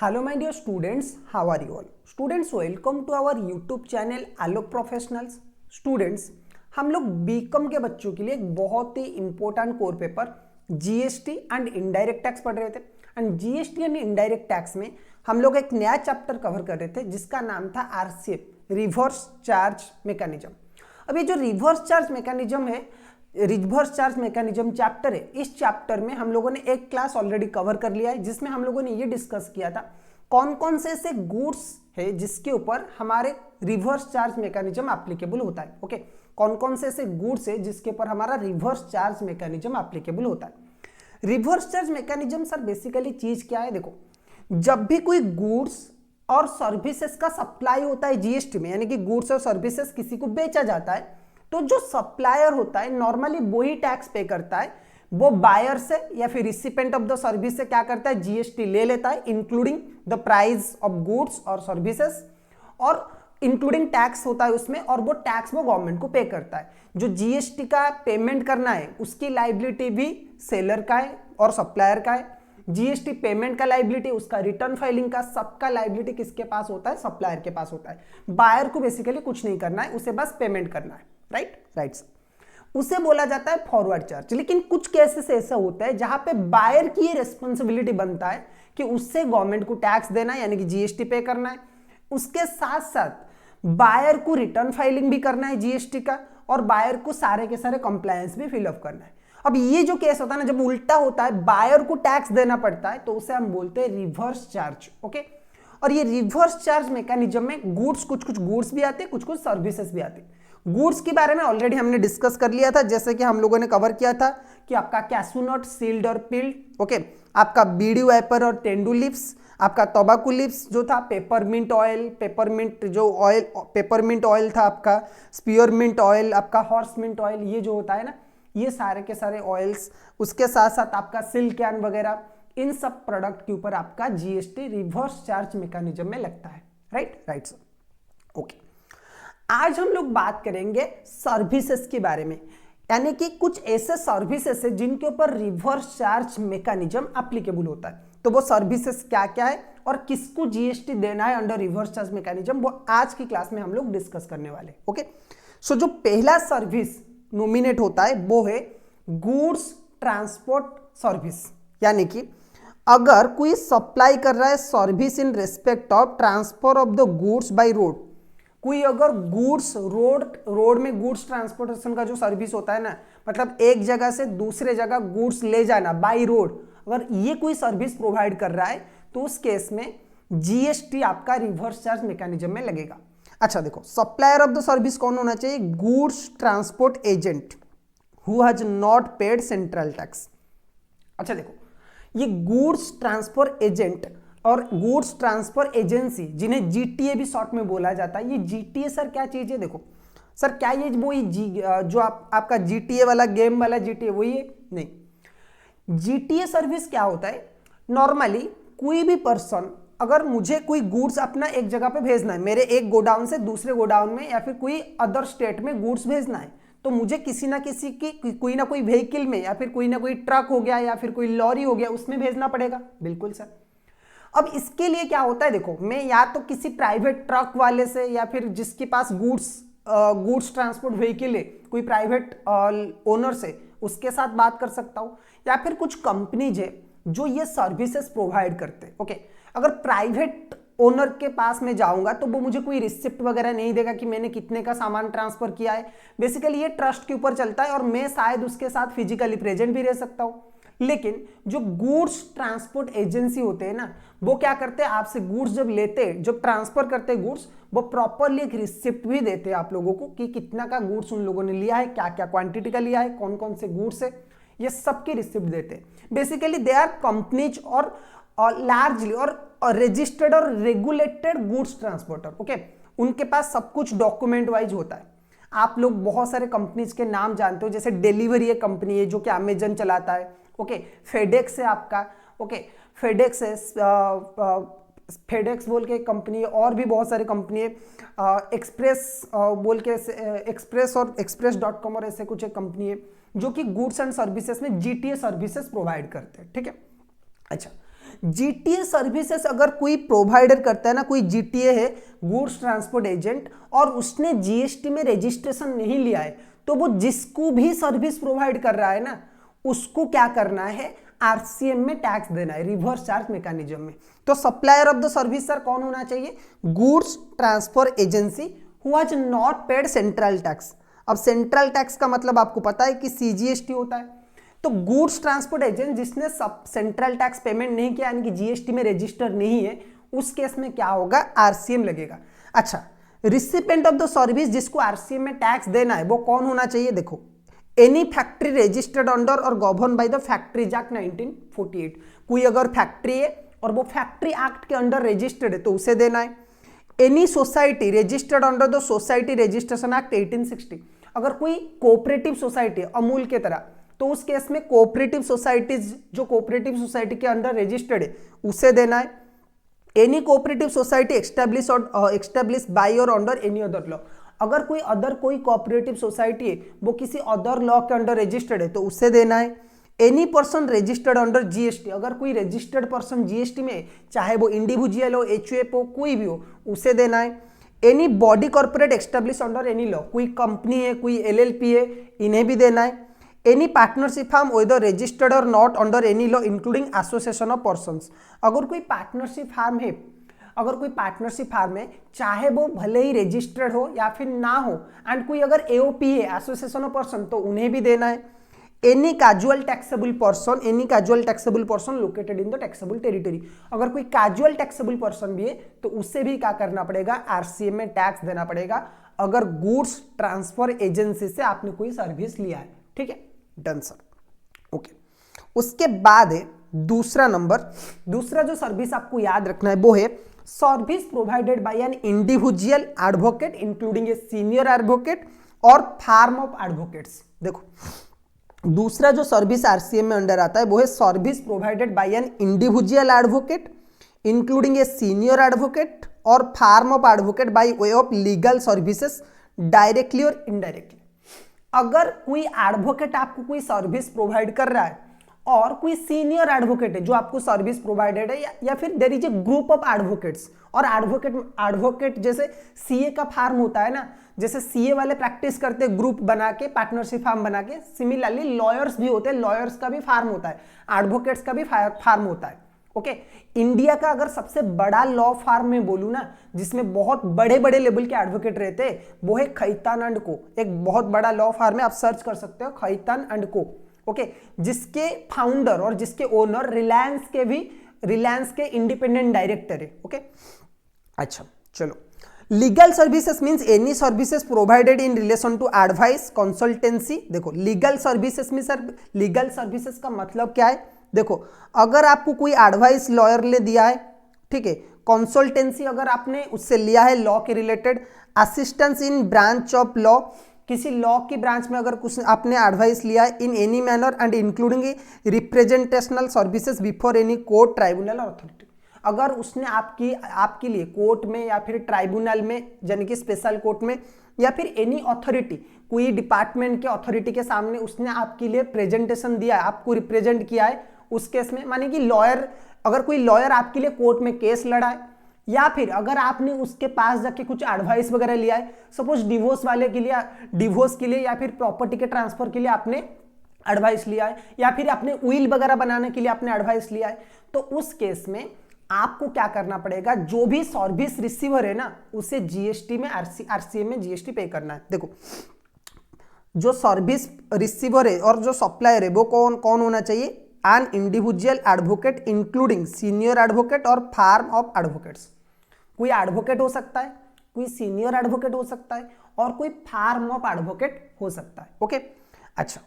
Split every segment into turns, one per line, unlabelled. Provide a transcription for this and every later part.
Hello my dear students, how are you all? Students, welcome to our YouTube channel Alok professionals. Students, हम लोग BCom के बच्चों के लिए एक बहुत ही important core paper GST and indirect tax पढ़ रहे थे। And GST and indirect tax में हम लोग एक नया चैप्टर कवर कर रहे थे जिसका नाम था आरसीएफ, रिवर्स चार्ज मैकेनिज्म। अब ये जो रिवर्स चार्ज मैकेनिज्म है, रिवर्स चार्ज मैकेनिज्म चैप्टर है, इस चैप्टर में हम लोगों ने एक क्लास ऑलरेडी कवर कर लिया है जिसमें हम लोगों ने ये डिस्कस किया था कौन कौन से ऐसे गुड्स है जिसके ऊपर हमारे रिवर्स चार्ज मैकेनिज्म एप्लीकेबल होता है। ओके, कौन कौन से ऐसे गुड्स है जिसके ऊपर हमारा रिवर्स चार्ज मैकेनिज्म एप्लीकेबल होता है। Reverse charge mechanism sir basically चीज क्या है, देखो, जब भी कोई गुड्स और सर्विसेज का सप्लाई होता है जीएसटी में, यानी कि गुड्स और सर्विसेज किसी को बेचा जाता है, तो जो सप्लायर होता है नॉर्मली वो ही टैक्स पे करता है। वो बायर से या फिर रिसिपेंट ऑफ द सर्विस से क्या करता है, जीएसटी ले लेता है, including the price of goods और सर्विसेज, और इंक्लूडिंग टैक्स होता है उसमें, और वो टैक्स वो गवर्नमेंट को पे करता है। जो जीएसटी का पेमेंट करना है उसकी लाइबिलिटी भी सेलर का है और सप्लायर का है। जीएसटी पेमेंट का लाइबिलिटी, उसका रिटर्न फाइलिंग का, सबका लाइबिलिटी किसके पास होता है, सप्लायर के पास होता है। बायर को बेसिकली कुछ नहीं करना है, उसे बस पेमेंट करना है। राइट उसे बोला जाता है फॉरवर्ड चार्ज। लेकिन कुछ केसेस ऐसा होता है जहां पे बायर की ये रिस्पॉन्सिबिलिटी बनता है कि उससे गवर्नमेंट को टैक्स देना है, यानी कि जीएसटी पे करना है। उसके साथ साथ बायर को रिटर्न फाइलिंग भी करना है जीएसटी का, और बायर को सारे के सारे कंप्लायंस भी फिलअप करना है। अब ये जो केस होता है ना, जब उल्टा होता है, बायर को टैक्स देना पड़ता है, तो उसे हम बोलते हैं रिवर्स चार्ज। ओके, और ये रिवर्स चार्ज मैकेनिज्म में गुड्स, कुछ गुड्स भी आते हैं, कुछ सर्विसेज भी आते हैं। गुड्स के बारे में ऑलरेडी हमने डिस्कस कर लिया था, जैसे कि हम लोगों ने कवर किया था कि आपका कैशू नट सील्ड और पिल्ड, ओके, आपका बीड़ी वेपर और तेंदू लिप्स, आपका तंबाकू लिप्स जो था, पेपरमिंट ऑयल, पेपरमिंट ऑयल था आपका, स्पीयरमिंट ऑयल, आपका हॉर्स मिंट ऑयल, ये जो होता है ना, ये सारे के सारे ऑयल्स। उसके साथ साथ आपका सिल्क कैन वगैरह, इन सब प्रोडक्ट के ऊपर आपका जीएसटी रिवर्स चार्ज मैकेनिज्म में लगता है। Right sir. ओके, आज हम लोग बात करेंगे सर्विसेज के बारे में, यानी कि कुछ ऐसे सर्विसेज है जिनके ऊपर रिवर्स चार्ज मैकेनिज्म एप्लीकेबल होता है। तो वो सर्विसेज क्या क्या है और किसको जीएसटी देना है अंडर रिवर्स चार्ज मैकेनिज्म, वो आज की क्लास में हम लोग डिस्कस करने वाले। ओके, सो जो पहला सर्विस नॉमिनेट होता है वो है गुड्स ट्रांसपोर्ट सर्विस, यानी कि अगर कोई सप्लाई कर रहा है service in respect of transfer of the goods by road, कोई अगर गुड्स रोड में गुड्स ट्रांसपोर्टेशन का जो सर्विस होता है ना, मतलब एक जगह से दूसरे जगह गुड्स ले जाना बाय रोड, अगर ये कोई सर्विस प्रोवाइड कर रहा है तो उस केस में जीएसटी आपका रिवर्स चार्ज मैकेनिज्म में लगेगा। अच्छा देखो, सप्लायर ऑफ द सर्विस कौन होना चाहिए, goods transport agent who has not paid central tax. अच्छा देखो, ये गुड्स ट्रांसपोर्ट एजेंट और गुड्स ट्रांसफर एजेंसी, जिन्हें जीटीए भी शॉर्ट में बोला जाता है, ये जीटीए सर क्या चीज है, देखो सर, क्या ये वो जो आपका जीटीए वाला गेम वाला जीटीए वही है? नहीं। जीटीए सर्विस क्या होता है, नॉर्मली कोई भी पर्सन, अगर मुझे कोई गुड्स अपना एक जगह पे भेजना है, मेरे एक गोडाउन से दूसरे गोडाउन में या फिर कोई अदर स्टेट में गुड्स भेजना है, तो मुझे किसी ना किसी की कोई ना कोई व्हीकल में, या फिर कोई ना कोई ट्रक हो गया या फिर कोई लॉरी हो गया, उसमें भेजना पड़ेगा। बिल्कुल सर। अब इसके लिए क्या होता है, देखो, मैं या तो किसी प्राइवेट ट्रक वाले से या फिर जिसके पास गुड्स ट्रांसपोर्ट व्हीकल है, कोई प्राइवेट ओनर से, उसके साथ बात कर सकता हूं, या फिर कुछ कंपनीज है जो ये सर्विसेज प्रोवाइड करते हैं। ओके, अगर प्राइवेट ओनर के पास में जाऊंगा तो वो मुझे कोई रिसिप्ट वगैरह नहीं देगा कि मैंने कितने का सामान ट्रांसफर किया है। बेसिकली ये ट्रस्ट के ऊपर चलता है और मैं शायद उसके साथ फिजिकली प्रेजेंट भी रह सकता हूं। लेकिन जो गुड्स ट्रांसपोर्ट एजेंसी होते हैं ना, वो क्या करते हैं, आपसे गुड्स जब लेते हैं, जब ट्रांसफर करते हैं गुड्स, वो प्रॉपरली एक रिसिप्ट भी देते हैं आप लोगों को कि कितना का गुड्स उन लोगों ने लिया है, क्या क्या क्वांटिटी का लिया है, कौन कौन से गुड्स है, ये सबकी रिसिप्ट देते हैं। बेसिकली दे आर कंपनीज और लार्जली और रजिस्टर्ड और रेगुलेटेड गुड्स ट्रांसपोर्टर। ओके, उनके पास सब कुछ डॉक्यूमेंट वाइज होता है। आप लोग बहुत सारे कंपनीज के नाम जानते हो, जैसे डिलीवरी एक कंपनी है जो कि अमेजन चलाता है। ओके, फेडेक्स है आपका, ओके, फेडेक्स है, फेडेक्स बोल के एक कंपनी है, और भी बहुत सारी कंपनी है, एक्सप्रेस बोल के, एक्सप्रेस और express.com और ऐसे कुछ एक कंपनी है जो कि गुड्स एंड सर्विसेज में जीटीए सर्विसेज प्रोवाइड करते हैं। ठीक है, अच्छा, जीटीए सर्विसेज अगर कोई प्रोवाइडर करता है ना, कोई जीटीए है गुड्स ट्रांसपोर्ट एजेंट, और उसने जीएसटी में रजिस्ट्रेशन नहीं लिया है, तो वो जिसको भी सर्विस प्रोवाइड कर रहा है ना, उसको क्या करना है, आरसीएम में टैक्स देना है, रिवर्स चार्ज मैकेनिज्म में। तो supplier of the service sir कौन होना चाहिए, goods transport agency who has not paid central tax. अब सेंट्रल टैक्स का मतलब आपको पता है कि सीजीएसटी होता है। तो गुड्स ट्रांसपोर्ट एजेंट जिसने सब सेंट्रल टैक्स पेमेंट नहीं किया, यानी कि जीएसटी में रजिस्टर नहीं है, उस केस में क्या होगा, आरसीएम लगेगा। अच्छा, रिसिपेंट ऑफ द सर्विस जिसको आरसीएम में टैक्स देना है वो कौन होना चाहिए, देखो एनी फैक्ट्री रजिस्टर्ड अंडर और govern by the factories act 1948। कोई अगर फैक्ट्री है और वो फैक्ट्री एक्ट के अंडर रजिस्टर्ड है तो उसे देना है। Any society registered under the society registration act 1860। अगर कोई कोऑपरेटिव सोसाइटी है अमूल के तरह, तो उस केस में कोऑपरेटिव सोसाइटीज जो कोऑपरेटिव सोसाइटी के अंडर रजिस्टर्ड है उसे देना है। Any cooperative society establish bye और अंडर एनी अदर लॉ। अगर कोई कोऑपरेटिव सोसाइटी है वो किसी अदर लॉ के अंडर रजिस्टर्ड है तो उसे देना है। Any person registered under GST, अगर कोई रजिस्टर्ड पर्सन जीएसटी में, चाहे वो इंडिविजुअल हो, एचयूएफ हो, कोई भी हो, उसे देना है। Any body corporate establish under any law, कोई कंपनी है, कोई एलएलपी है, इन्हें भी देना है। Any partnership firm whether registered और not under any law including association of persons. अगर कोई पार्टनरशिप फार्म है, चाहे वो भले ही रजिस्टर्ड हो या फिर ना हो, एंड कोई अगर एओपी है, एसोसिएशन ऑफ पर्सन, तो उन्हें भी देना है। Any casual taxable person located in the taxable territory. अगर कोई कैजुअल टैक्सेबल पर्सन भी है तो उससे भी क्या करना पड़ेगा, आरसीएम में टैक्स देना पड़ेगा, अगर गुड्स ट्रांसफर एजेंसी से आपने कोई सर्विस लिया है। ठीक है, डन सर, ओके। उसके बाद है दूसरा जो सर्विस आपको याद रखना है वो है service provided by an individual advocate including a senior advocate और फार्म ऑफ एडवोकेट्स। देखो, दूसरा जो सर्विस आरसीएम में अंडर आता है वो है service provided by an individual advocate including a senior advocate और firm of advocate by way of legal services directly और इनडायरेक्टली। अगर कोई एडवोकेट आपको कोई सर्विस प्रोवाइड कर रहा है और कोई सीनियर एडवोकेट है जो आपको सर्विस प्रोवाइडेड है, या फिर there is a group of advocates, और एडवोकेट जैसे सीए का फार्म होता है ना, जैसे सीए वाले प्रैक्टिस करते हैं ग्रुप बना के, पार्टनरशिप फार्म बना के, सिमिलरली लॉयर्स भी होते हैं, लॉयर्स का भी फार्म होता है, एडवोकेट्स का भी फार्म होता है। ओके, इंडिया का अगर सबसे बड़ा लॉ फार्म में बोलूं ना, जिसमें बहुत बड़े बड़े लेवल के एडवोकेट रहते हैं, वो है खैतान एंड को। एक बहुत बड़ा लॉ फार्म है, आप सर्च कर सकते हो, खैतान एंड को। ओके, जिसके फाउंडर और जिसके ओनर रिलायंस के इंडिपेंडेंट डायरेक्टर है। ओके, अच्छा चलो, legal services means any services provided in relation to advice consultancy. देखो, लीगल सर्विसेज में सर, लीगल सर्विसेज का मतलब क्या है, देखो अगर आपको कोई एडवाइस लॉयर ने दिया है, ठीक है, कंसल्टेंसी अगर आपने उससे लिया है लॉ के related, assistance in branch of law, किसी लॉ की ब्रांच में अगर कुछ आपने एडवाइस लिया है, in any manner and including representational services before any court, tribunal और अथॉरिटी। अगर उसने आपके लिए कोर्ट में या फिर ट्राइब्यूनल में, यानी कि स्पेशल कोर्ट में, या फिर एनी अथॉरिटी, कोई डिपार्टमेंट के अथॉरिटी के सामने उसने आपके लिए प्रेजेंटेशन दिया है, आपको रिप्रेजेंट किया है, उस केस में, माने कि लॉयर, अगर कोई लॉयर आपके लिए कोर्ट में केस लड़ा है, या फिर अगर आपने उसके पास जाके कुछ एडवाइस वगैरह लिया है, सपोज डिवोर्स के लिए या फिर प्रॉपर्टी के ट्रांसफर के लिए आपने एडवाइस लिया है, या फिर आपने विल वगैरह बनाने के लिए आपने एडवाइस लिया है, तो उस केस में आपको क्या करना पड़ेगा, जो भी सर्विस रिसीवर है ना, उसे जीएसटी में, आरसीएम में जीएसटी पे करना है। देखो, जो सर्विस रिसीवर है और जो सप्लायर है वो कौन होना चाहिए, N individual advocate including senior advocate और फार्म ऑफ एडवोकेट्स। कोई एडवोकेट हो सकता है, कोई सीनियर एडवोकेट हो सकता है, और कोई फार्म ऑफ एडवोकेट हो सकता है। ओके, अच्छा,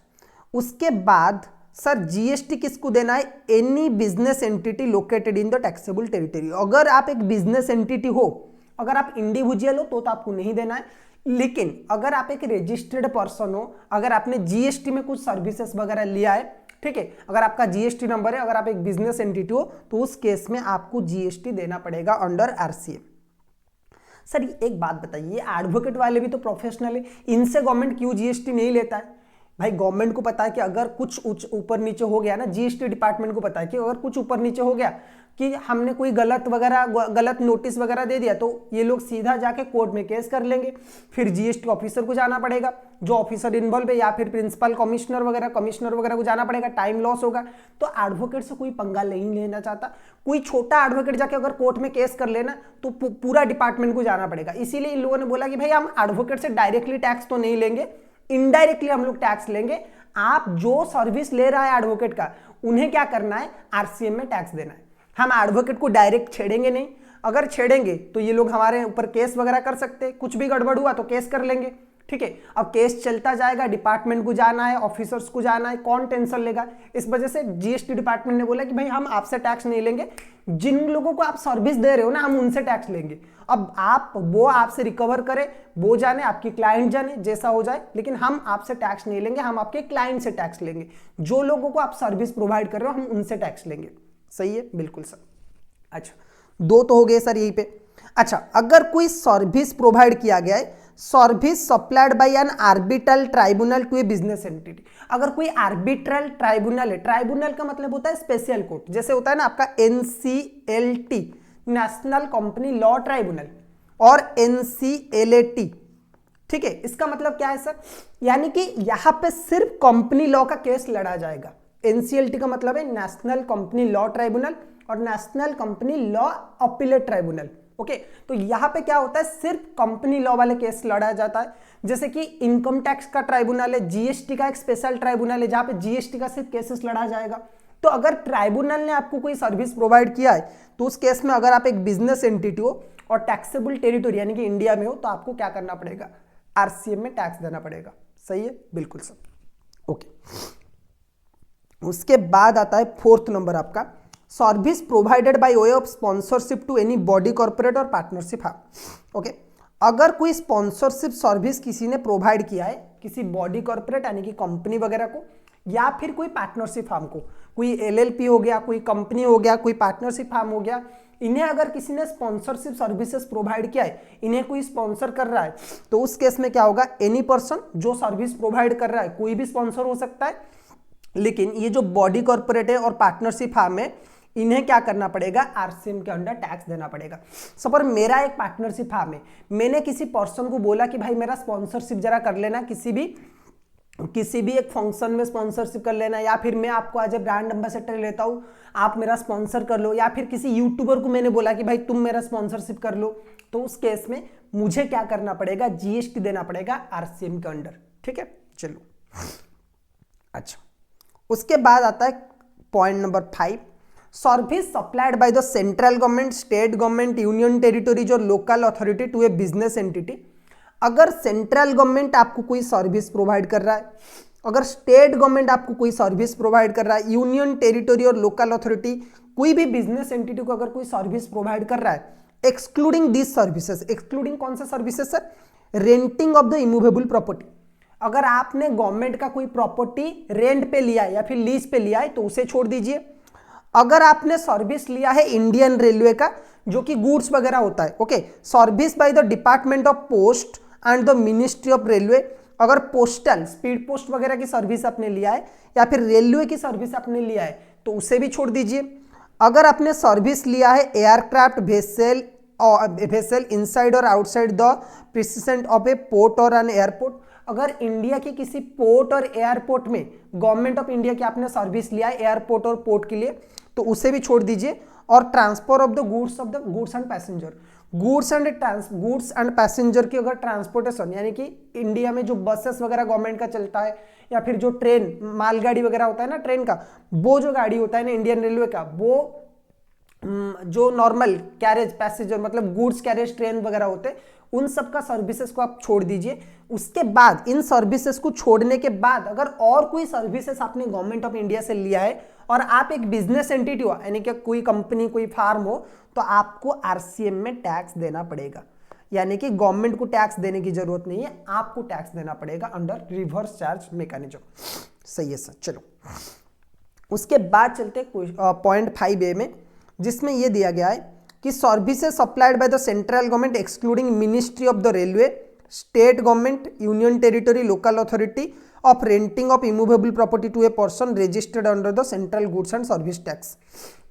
उसके बाद सर जीएसटी किसको देना है, any business entity located in the taxable territory. अगर आप एक बिजनेस एंटिटी हो, अगर आप इंडिविजुअल हो तो आपको नहीं देना है, लेकिन अगर आप एक रजिस्टर्ड पर्सन हो, अगर आपने जीएसटी में कुछ सर्विसेज वगैरह लिया है, ठीक है, अगर आपका जीएसटी नंबर है, अगर आप एक बिजनेस एंटिटी हो, तो उस केस में आपको जीएसटी देना पड़ेगा अंडर आरसीएम। सर एक बात बताइए, एडवोकेट वाले भी तो प्रोफेशनल है, इनसे गवर्नमेंट क्यों जीएसटी नहीं लेता है? भाई गवर्नमेंट को पता है कि अगर कुछ ऊपर नीचे हो गया ना, जीएसटी डिपार्टमेंट को पता है कि अगर कुछ ऊपर नीचे हो गया कि हमने कोई गलत नोटिस वगैरह दे दिया, तो ये लोग सीधा जाके कोर्ट में केस कर लेंगे। फिर जीएसटी ऑफिसर को जाना पड़ेगा, जो ऑफिसर इन्वॉल्व है, या फिर प्रिंसिपल कमिश्नर वगैरह को जाना पड़ेगा, टाइम लॉस होगा। तो एडवोकेट से कोई पंगा नहीं लेना चाहता। कोई छोटा एडवोकेट जाके अगर कोर्ट में केस कर लेना तो पूरा डिपार्टमेंट को जाना पड़ेगा। इसीलिए इन लोगों ने बोला कि भाई हम एडवोकेट से डायरेक्टली टैक्स तो नहीं लेंगे, इनडायरेक्टली हम लोग टैक्स लेंगे। आप जो सर्विस ले रहा है एडवोकेट का, उन्हें क्या करना है, आरसीएम में टैक्स देना है। हम एडवोकेट को डायरेक्ट छेड़ेंगे नहीं, अगर छेड़ेंगे तो ये लोग हमारे ऊपर केस वगैरह कर सकते हैं, कुछ भी गड़बड़ हुआ तो केस कर लेंगे, ठीक है। अब केस चलता जाएगा, डिपार्टमेंट को जाना है, ऑफिसर्स को जाना है, कौन टेंशन लेगा। इस वजह से जीएसटी डिपार्टमेंट ने बोला कि भाई हम आपसे टैक्स नहीं लेंगे, जिन लोगों को आप सर्विस दे रहे हो ना, हम उनसे टैक्स लेंगे। अब वो आपसे रिकवर करे, वो जाने, आपकी क्लाइंट जाने, जैसा हो जाए, लेकिन हम आपसे टैक्स नहीं लेंगे, हम आपके क्लाइंट से टैक्स लेंगे। जो लोगों को आप सर्विस प्रोवाइड कर रहे हो, हम उनसे टैक्स लेंगे। सही है, बिल्कुल सर। अच्छा, दो तो हो गए सर यहीं पे। अच्छा, अगर कोई सर्विस प्रोवाइड किया गया है, service supplied by an arbitral tribunal to a business entity. अगर कोई आर्बिट्रल ट्राइब्यूनल है, ट्राइब्यूनल का मतलब होता है स्पेशल कोर्ट, जैसे होता है ना आपका NCLT, national company law tribunal, और NCLAT, ठीक है। इसका मतलब क्या है सर, यानी कि यहां पे सिर्फ कंपनी लॉ का केस लड़ा जाएगा। NCLT का मतलब है नेशनल कंपनी लॉ ट्राइब्यूनल और national company law appellate tribunal, okay. तो यहां पे क्या होता है, सिर्फ कंपनी लॉ वाले केस लड़ा जाता है। जैसे कि इनकम टैक्स का ट्राइब्यूनल है, जीएसटी का एक स्पेशल ट्राइब्यूनल है, जहां पे जीएसटी का सिर्फ केसेस लड़ा जाएगा। तो अगर ट्राइब्यूनल ने आपको कोई सर्विस प्रोवाइड किया है, तो उस केस में अगर आप एक बिजनेस एंटिटी हो और टैक्सेबल टेरिटोरी यानी कि इंडिया में हो, तो आपको क्या करना पड़ेगा, आरसीएम में टैक्स देना पड़ेगा। सही है, बिल्कुल सर, ओके। उसके बाद आता है फोर्थ नंबर आपका, service provided by way of sponsorship to any body corporate और पार्टनरशिप। हाँ, ओके। अगर कोई स्पॉन्सरशिप सर्विस किसी ने प्रोवाइड किया है, किसी बॉडी कॉर्पोरेट यानी कि कंपनी वगैरह को, या फिर कोई पार्टनरशिप फार्म को, कोई LLP हो गया, कोई कंपनी हो गया, कोई पार्टनरशिप फार्म हो गया, इन्हें अगर किसी ने स्पॉन्सरशिप सर्विसेज प्रोवाइड किया है, इन्हें कोई स्पॉन्सर कर रहा है, तो उस केस में क्या होगा, एनी पर्सन जो सर्विस प्रोवाइड कर रहा है, कोई भी स्पॉन्सर हो सकता है, लेकिन ये जो बॉडी कॉर्पोरेट है और पार्टनरशिप फार्म है, इन्हें क्या करना पड़ेगा, आरसीएम के अंडर टैक्स देना पड़ेगा। सपोज मेरा एक पार्टनरशिप फार्म है, मैंने किसी पर्सन को बोला कि भाई मेरा स्पॉन्सरशिप जरा कर लेना, किसी भी एक फंक्शन में स्पॉन्सरशिप कर लेना, या फिर मैं आपको एज ए ब्रांड एम्बेसडर लेता हूँ, आप मेरा स्पॉन्सर कर लो, या फिर किसी यूट्यूबर को मैंने बोला कि भाई तुम मेरा स्पॉन्सरशिप कर लो, तो उस केस में मुझे क्या करना पड़ेगा, जीएसटी देना पड़ेगा आरसीएम के अंडर, ठीक है। चलो, अच्छा, उसके बाद आता है point number 5, service supplied by the central government, state government, union territories और local authority to a business entity. अगर सेंट्रल गवर्नमेंट आपको कोई सर्विस प्रोवाइड कर रहा है, अगर स्टेट गवर्नमेंट आपको कोई सर्विस प्रोवाइड कर रहा है, यूनियन टेरिटोरी और लोकल अथॉरिटी कोई भी बिजनेस एंटिटी को अगर कोई सर्विस प्रोवाइड कर रहा है, एक्सक्लूडिंग दिस सर्विसेज, एक्सक्लूडिंग कौन सा services sir, renting of the immovable property. अगर आपने गवर्नमेंट का कोई प्रॉपर्टी रेंट पे लिया है या फिर लीज पे लिया है, तो उसे छोड़ दीजिए। अगर आपने सर्विस लिया है इंडियन रेलवे का, जो कि गुड्स वगैरह होता है, okay, service by the department of post and the ministry of railway, अगर पोस्टल स्पीड पोस्ट वगैरह की सर्विस आपने लिया है या फिर रेलवे की सर्विस आपने लिया है, तो उसे भी छोड़ दीजिए। अगर आपने सर्विस लिया है एयरक्राफ्ट वेसल इनसाइड और outside the president of A port और एन एयरपोर्ट, अगर इंडिया के किसी पोर्ट और एयरपोर्ट में गवर्नमेंट ऑफ इंडिया की आपने सर्विस लिया है एयरपोर्ट और पोर्ट के लिए, तो उसे भी छोड़ दीजिए। और transport of the goods and passenger, goods and passenger की अगर ट्रांसपोर्टेशन, यानी कि इंडिया में जो बसेस वगैरह गवर्नमेंट का चलता है, या फिर जो ट्रेन मालगाड़ी वगैरह होता है ना, ट्रेन का वो जो गाड़ी होता है ना इंडियन रेलवे का, वो जो नॉर्मल कैरेज पैसेंजर मतलब गुड्स कैरेज ट्रेन वगैरह होते हैं, उन सब का सर्विसेज को आप छोड़ दीजिए। उसके बाद इन सर्विसेज को छोड़ने के बाद अगर और कोई सर्विसेज आपने गवर्नमेंट ऑफ इंडिया से लिया है और आप एक बिजनेस एंटिटी हो, यानी कि कोई कंपनी कोई फार्म हो, तो आपको आरसीएम में टैक्स देना पड़ेगा। यानी कि गवर्नमेंट को टैक्स देने की जरूरत नहीं है, आपको टैक्स देना पड़ेगा अंडर रिवर्स चार्ज मैकेनिज्म। सही है सर। चलो, उसके बाद चलते पॉइंट 5A में, जिसमें यह दिया गया है कि services supplied by the central government excluding ministry of the railway, state government, union territory, local authority of renting of immovable property to a person registered under the central goods and service tax.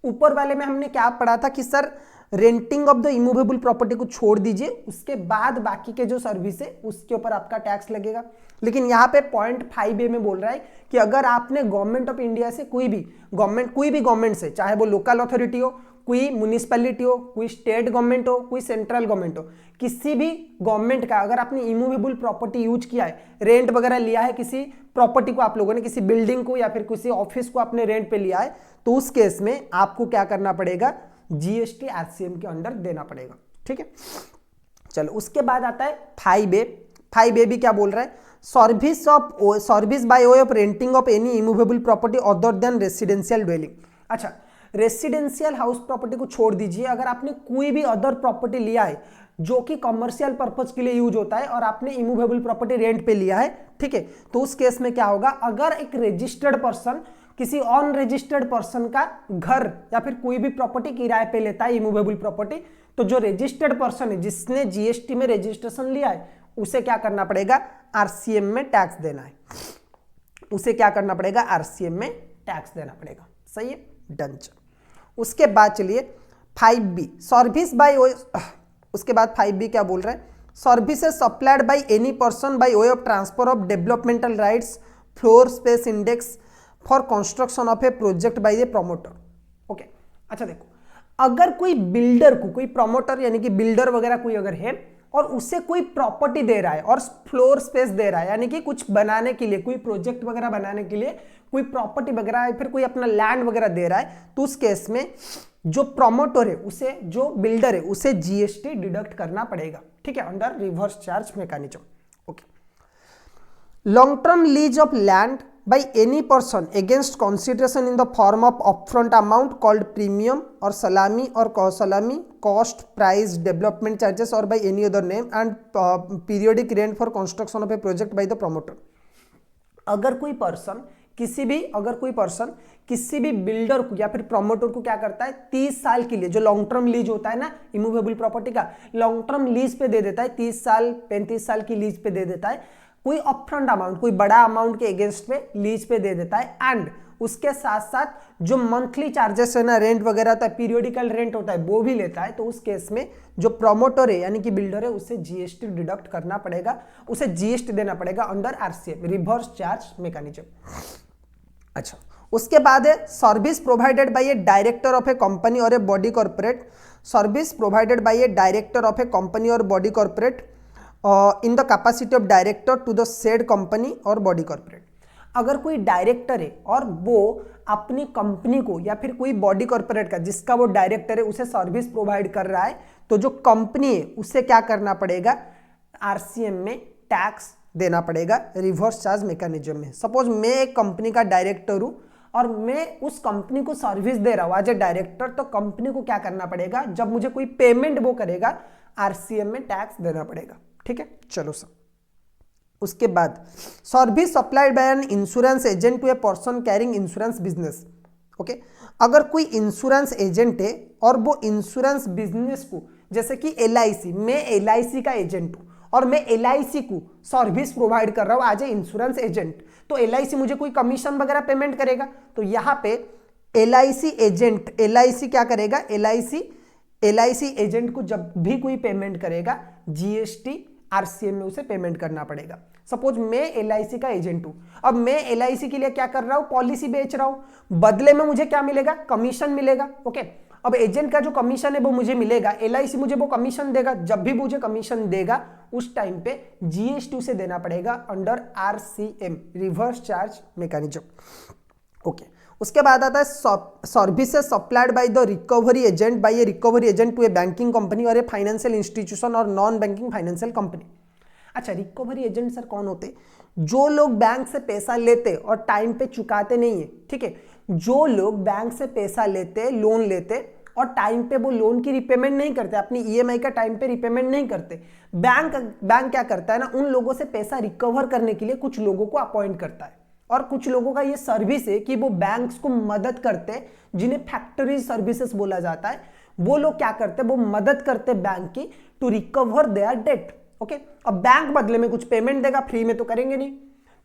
ऊपर वाले में हमने क्या पढ़ा था कि sir renting of the immovable property को छोड़ दीजिए, उसके बाद बाकी के जो सर्विस है उसके ऊपर आपका टैक्स लगेगा। लेकिन यहाँ पे पॉइंट 5A में बोल रहा है कि अगर आपने गवर्नमेंट ऑफ इंडिया से कोई भी गवर्नमेंट से, चाहे वो लोकल अथॉरिटी हो, कोई म्युनिसिपैलिटी हो, कोई स्टेट गवर्नमेंट हो, कोई सेंट्रल गवर्नमेंट हो, किसी भी गवर्नमेंट का अगर आपने इमूवेबल प्रॉपर्टी यूज किया है, रेंट वगैरह लिया है, किसी प्रॉपर्टी को आप लोगों ने, किसी बिल्डिंग को या फिर किसी ऑफिस को आपने रेंट पे लिया है, तो उस केस में आपको क्या करना पड़ेगा, जीएसटी आरसीएम के अंडर देना पड़ेगा। ठीक है, चलो उसके बाद आता है 5A। 5A भी क्या बोल रहा है, service by way of renting of any immovable property other than residential dwelling. अच्छा, रेसिडेंशियल हाउस प्रॉपर्टी को छोड़ दीजिए, अगर आपने कोई भी अदर प्रॉपर्टी लिया है जो कि कमर्शियल पर्पज के लिए यूज होता है और आपने इमूवेबल प्रॉपर्टी रेंट पे लिया है, ठीक है, तो उस केस में क्या होगा, अगर एक रजिस्टर्ड पर्सन किसी अनरजिस्टर्ड पर्सन का घर या फिर कोई भी प्रॉपर्टी किराए पे लेता है इमूवेबल प्रॉपर्टी, तो जो रजिस्टर्ड पर्सन है जिसने जीएसटी में रजिस्ट्रेशन लिया है उसे क्या करना पड़ेगा, आरसीएम में टैक्स देना है, उसे क्या करना पड़ेगा, आरसीएम में टैक्स देना पड़ेगा। सही है, डन। उसके बाद चलिए 5B सर्विस बाय, उसके बाद 5B क्या बोल रहा है, services supplied by any person by way of transfer of developmental rights floor space index for construction of A project by the promoter. Okay, अच्छा देखो, अगर कोई बिल्डर को, कोई प्रमोटर यानी कि बिल्डर वगैरह कोई अगर है और उसे कोई प्रॉपर्टी दे रहा है और फ्लोर स्पेस दे रहा है, यानी कि कुछ बनाने के लिए, कोई प्रोजेक्ट वगैरह बनाने के लिए कोई प्रॉपर्टी वगैरह या फिर कोई अपना लैंड वगैरह दे रहा है, तो उस केस में जो प्रमोटर है उसे, जो बिल्डर है उसे जीएसटी डिडक्ट करना पड़ेगा। ठीक है, under reverse charge mechanism. Okay, long term lease of land by any person against consideration in the form of upfront amount called premium or salami cost price development charges or by any other name and periodic rent for construction of a project by the promoter। अगर कोई person किसी भी builder को या फिर promoter को क्या करता है, 30 साल के लिए, जो लॉन्ग टर्म लीज होता है ना इमूवेबल प्रॉपर्टी का, लॉन्ग टर्म लीज पे दे देता है, 30 साल 35 साल की लीज पे दे देता है, कोई अपफ्रंट अमाउंट, कोई बड़ा अमाउंट के अगेंस्ट पे लीज पे दे देता है, एंड उसके साथ साथ जो मंथली चार्जेस है ना, रेंट वगैरह होता है, पीरियोडिकल रेंट होता है, वो भी लेता है, तो उस केस में जो प्रमोटर है यानी कि बिल्डर है उसे जीएसटी डिडक्ट करना पड़ेगा, उसे जीएसटी देना पड़ेगा under RCM, reverse charge mechanism. अच्छा, उसके बाद है service provided by a director of a company और a body corporate, service provided by a director of a company और body corporate in the capacity of director to the said company और body corporate. अगर कोई director है और वो अपनी company को या फिर कोई बॉडी कॉर्पोरेट का जिसका वो डायरेक्टर है उसे सर्विस प्रोवाइड कर रहा है, तो जो कंपनी है उसे क्या करना पड़ेगा, आरसीएम में टैक्स देना पड़ेगा रिवर्स चार्ज मैकेनिज्म में। सपोज मैं एक कंपनी का डायरेक्टर हूं और मैं उस कंपनी को सर्विस दे रहा हूं एज ए डायरेक्टर, तो कंपनी को क्या करना पड़ेगा, जब मुझे कोई पेमेंट वो करेगा आरसीएम में टैक्स देना पड़ेगा। ठीक है, चलो सर। उसके बाद service supplied by an insurance agent to a person carrying insurance business. Okay, अगर कोई इंश्योरेंस एजेंट है और वो इंश्योरेंस बिजनेस को, जैसे कि एलआईसी, मैं एलआईसी का एजेंट हूं और मैं एलआईसी को सर्विस प्रोवाइड कर रहा हूं एज ए इंश्योरेंस एजेंट, तो एलआईसी मुझे कोई कमीशन वगैरह पेमेंट करेगा, तो यहां पे एलआईसी एजेंट, एलआईसी क्या करेगा, एलआईसी एजेंट को जब भी कोई पेमेंट करेगा जीएसटी आरसीएम में उसे पेमेंट करना पड़ेगा। सपोज मैं एलआईसी का एजेंट हूं, अब मैं एलआईसी के लिए क्या कर रहा हूं, पॉलिसी बेच रहा हूं, बदले में मुझे क्या मिलेगा, कमीशन मिलेगा। ओके, अब एजेंट का जो कमीशन है वो मुझे मिलेगा, एलआईसी मुझे वो कमीशन देगा, जब भी मुझे कमीशन देगा उस टाइम पे जीएसटी उसे देना पड़ेगा under RCM, reverse charge mechanism. Okay, उसके बाद आता है services supplied by the recovery agent by a recovery agent to a banking company और ए फाइनेंशियल इंस्टीट्यूशन और नॉन बैंकिंग फाइनेंशियल कंपनी। अच्छा, रिकवरी एजेंट सर कौन होते, जो लोग बैंक से पैसा लेते और टाइम पे चुकाते नहीं है। ठीक है, जो लोग बैंक से पैसा लेते, लोन लेते और टाइम पे वो लोन की रिपेमेंट नहीं करते, अपनी ईएमआई का टाइम पे रिपेमेंट नहीं करते, बैंक क्या करता है ना, उन लोगों से पैसा रिकवर करने के लिए कुछ लोगों को अपॉइंट करता है, और कुछ लोगों का ये सर्विस है कि वो बैंक्स को मदद करते हैं, जिन्हें फैक्ट्री सर्विसेज बोला जाता है। वो लोग क्या करते हैं, वो मदद करते हैं बैंक की to recover their debt. Okay, अब बैंक बदले में कुछ पेमेंट देगा, फ्री में तो करेंगे नहीं,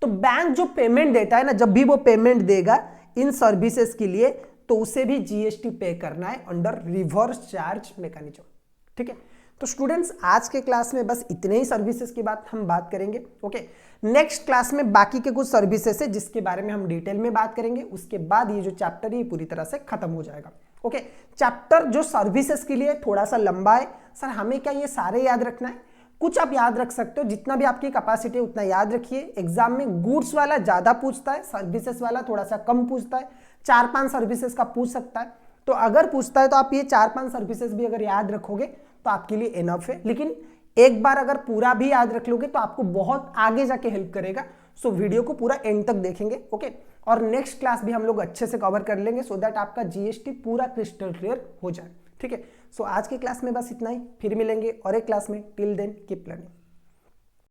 तो बैंक जो पेमेंट देता है ना, जब भी वो पेमेंट देगा इन सर्विसेज के लिए, तो उसे भी जीएसटी पे करना है अंडर रिवर्स चार्ज मैकेनिज्म। ठीक है, तो स्टूडेंट्स आज के क्लास में बस इतने ही सर्विसेज की बात हम बात करेंगे। ओके, नेक्स्ट क्लास में बाकी के कुछ सर्विसेज है जिसके बारे में हम डिटेल में बात करेंगे। उसके बाद ये जो चैप्टर है ये पूरी तरह से खत्म हो जाएगा। ओके, चैप्टर जो सर्विसेज के लिए थोड़ा सा लंबा है। सर हमें क्या ये सारे याद रखना है? कुछ आप याद रख सकते हो, जितना भी आपकी कैपेसिटी है उतना याद रखिए। एग्जाम में गुड्स वाला ज्यादा पूछता है, सर्विसेज वाला थोड़ा सा कम पूछता है, 4-5 सर्विसेज का पूछ सकता है। तो अगर पूछता है तो आप ये 4-5 सर्विसेज भी अगर याद रखोगे तो आपके लिए इनफ है। लेकिन एक बार अगर पूरा भी याद रख लोगे तो आपको बहुत आगे जाके हेल्प करेगा। सो वीडियो को पूरा एंड तक देखेंगे। ओके, और नेक्स्ट क्लास भी हम लोग अच्छे से कवर कर लेंगे सो दैट आपका जीएसटी पूरा क्रिस्टल क्लियर हो जाए। ठीक है, सो आज की क्लास में बस इतना ही, फिर मिलेंगे और एक क्लास में। Till then keep learning.